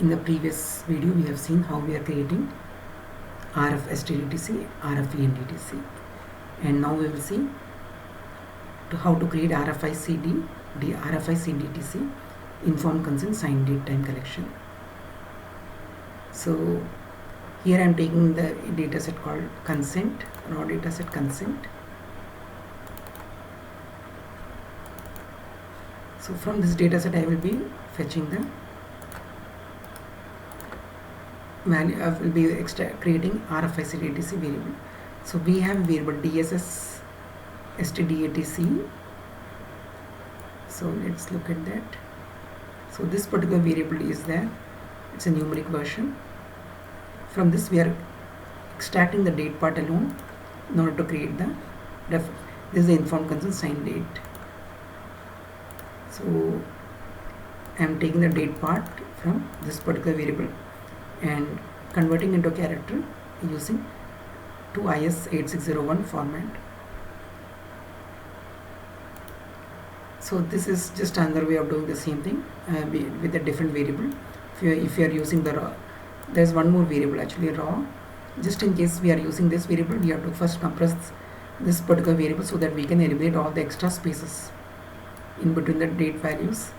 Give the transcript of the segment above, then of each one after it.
In the previous video, we have seen how we are creating RF STDTC, RF ENDTC, and now we will see how to create RFI CD, RFI CDTC, informed consent signed date time collection. So here I am taking the dataset called consent, raw dataset consent. So from this dataset I will be fetching the value. I will be creating RFI CDTC variable. So we have variable DSS STDATC. So let's look at that. So this particular variable is there. It's a numeric version. From this we are extracting the date part alone in order to create the this is the informed consent signed date. So I am taking the date part from this particular variable and converting into a character using to IS8601 format. So this is just another way of doing the same thing with a different variable. If you are using the raw, there's one more variable actually, raw. Just in case we are using this variable, we have to first compress this particular variable so that we can eliminate all the extra spaces in between the date values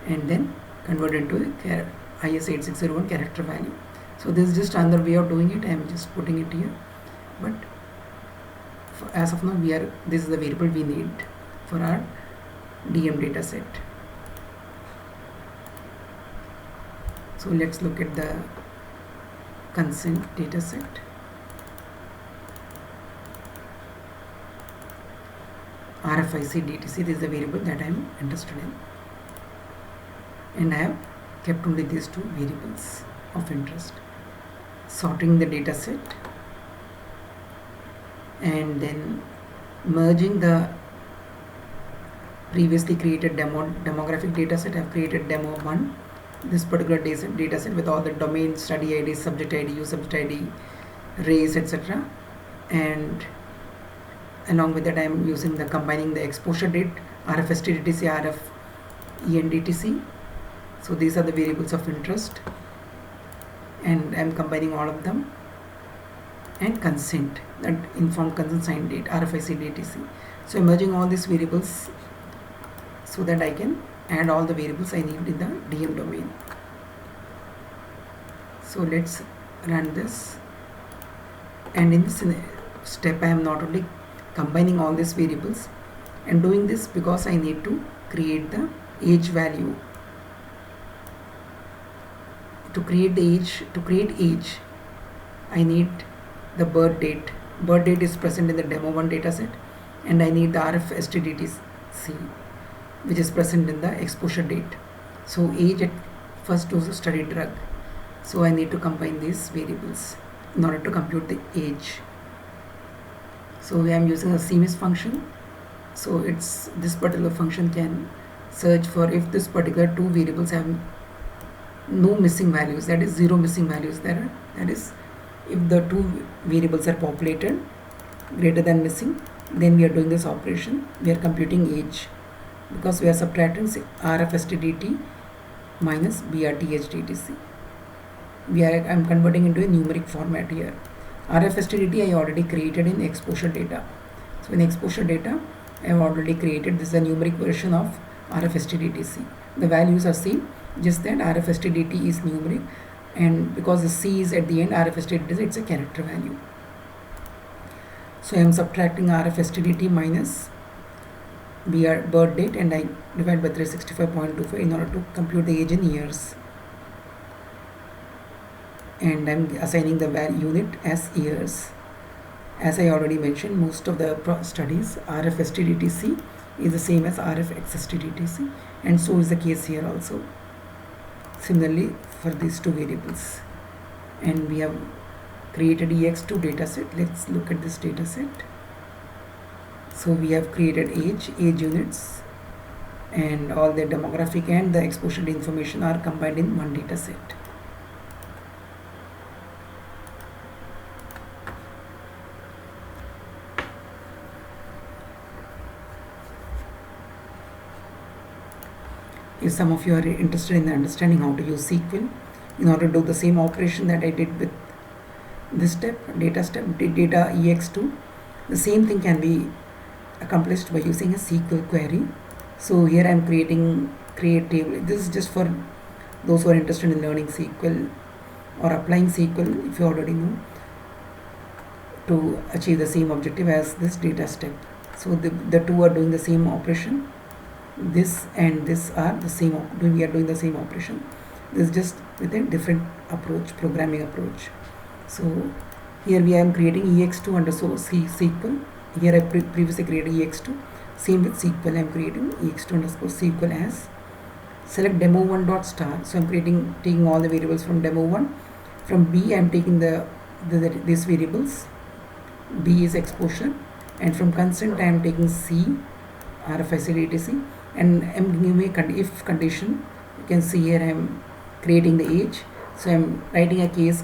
and then convert into the IS8601 character value. So this is just another way of doing it. I am just putting it here, but as of now this is the variable we need for our DM data set. So let's look at the consent data set. RFIC DTC, this is the variable that I am interested in, and I have kept only these two variables of interest. Sorting the data set and then merging the previously created demographic data set. I have created demo 1, this particular data set with all the domain, study ID, subject ID, use subject ID, race, etc. And along with that I am using the combining the exposure date, RF STDTC, RF ENDTC. So these are the variables of interest and I am combining all of them, and consent, that informed consent signed date, RFIC DTC. So merging all these variables so that I can add all the variables I need in the DM domain. So let's run this, and in this step I am not only combining all these variables and doing this because I need to create the age value. To create age, I need the birth date. Birth date is present in the demo 1 dataset, and I need the RF STDTC, which is present in the exposure date. So age at first dose of study drug. So I need to combine these variables in order to compute the age. So I am using a CMIS function. So it's this particular function can search for if this particular two variables have no missing values, that is 0 missing values there. That is, if the two variables are populated greater than missing, then we are doing this operation. We are computing age because we are subtracting RF STDT minus BRTH DTC. I am converting into a numeric format here. RF STDT I already created in exposure data. So in exposure data I have already created, this is a numeric version of RF STDTC. The values are same, just that RF STDT is numeric, and because the C is at the end, RF STDT it's a character value. So I am subtracting RF STDT minus birth date, and I divide by 365.25 in order to compute the age in years, and I am assigning the unit as years. As I already mentioned, most of the studies RF STDTC is the same as RF XSTDTC, and so is the case here also. Similarly for these two variables, and we have created EX2 dataset. Let's look at this dataset. So we have created age units, and all the demographic and the exposure information are combined in one dataset. If some of you are interested in understanding how to use SQL, in order to do the same operation that I did with this step, data data ex2, the same thing can be accomplished by using a SQL query. So here I am create table. This is just for those who are interested in learning SQL or applying SQL, if you already know, to achieve the same objective as this data step. So the two are doing the same operation. This and this are the same, we are doing the same operation. This is just with a different approach, programming approach. So here we are creating ex2 underscore SQL. Here I previously created ex2. Same with SQL, I am creating ex2 underscore SQL as select demo1 dot star. So I'm taking all the variables from demo1. From B I am taking these variables. B is exposure, and from constant I am taking C, RFID etc. and I am giving a if condition. You can see here I am creating the age. So I am writing a case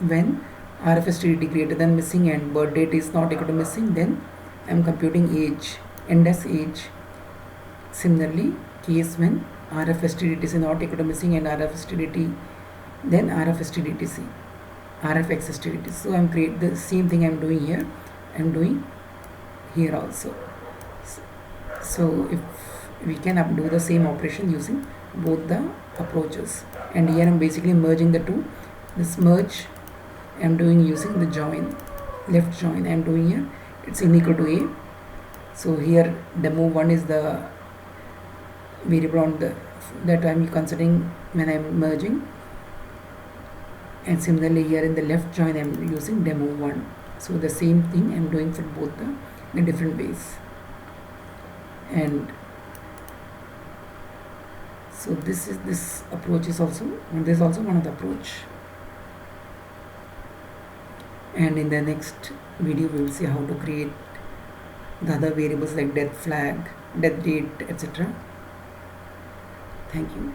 when RFID greater than missing and birth date is not equal to missing, then I am computing age, end as age. Similarly, case when RFID is not equal to missing and RFID, then RFID C, RFID. So I am create the same thing I am doing here. I am doing here also. So if we can do the same operation using both the approaches, and here I am basically merging the two. This merge I am doing using the join, left join I am doing here. It's unequal to A. So here demo1 is the variable on that I am considering when I am merging, and similarly here in the left join I am using demo1. So the same thing I am doing for both in different ways. And so this approach is also, this is also one of the approach. And in the next video we will see how to create the other variables like death flag, death date, etc. Thank you.